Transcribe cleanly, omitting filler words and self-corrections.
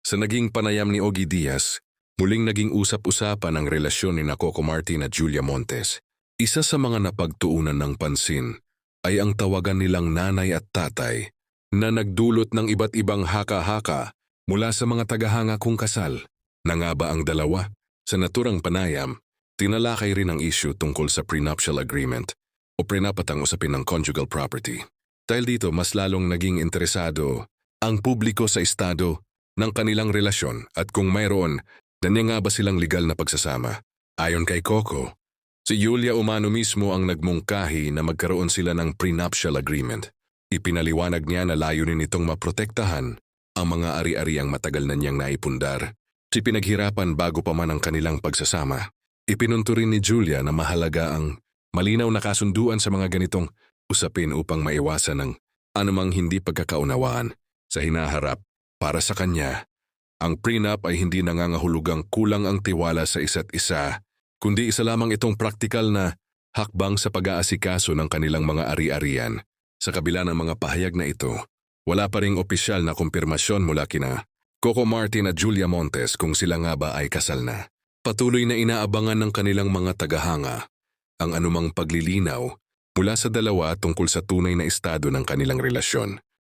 Sa naging panayam ni Ogie Diaz, muling naging usap-usapan ang relasyon ni Coco Martin at Julia Montes. Isa sa mga napagtuunan ng pansin ay ang tawagan nilang nanay at tatay na nagdulot ng iba't ibang haka-haka mula sa mga tagahanga kung kasal. Na nga ba ang dalawa? Sa naturang panayam, tinalakay rin ang issue tungkol sa prenuptial agreement o prenupatang usapin ng conjugal property. Dahil dito, mas lalong naging interesado ang publiko sa estado ng kanilang relasyon at kung mayroon, danya nga ba silang legal na pagsasama. Ayon kay Coco, si Julia umano mismo ang nagmungkahi na magkaroon sila ng prenuptial agreement. Ipinaliwanag niya na layunin nitong maprotektahan ang mga ari-ariang matagal na niyang naipundar. Si pinaghirapan bago pa man ang kanilang pagsasama. Ipinunto rin ni Julia na mahalaga ang malinaw na kasunduan sa mga ganitong usapin upang maiwasan ng anumang hindi pagkakaunawaan sa hinaharap. Para sa kanya, ang prenup ay hindi nangangahulugang kulang ang tiwala sa isa't isa, kundi isa lamang itong praktikal na hakbang sa pag-aasikaso ng kanilang mga ari-arian. Sa kabila ng mga pahayag na ito, wala pa ring opisyal na kumpirmasyon mula kina Coco Martin at Julia Montes kung sila nga ba ay kasal na. Patuloy na inaabangan ng kanilang mga tagahanga ang anumang paglilinaw mula sa dalawa tungkol sa tunay na estado ng kanilang relasyon.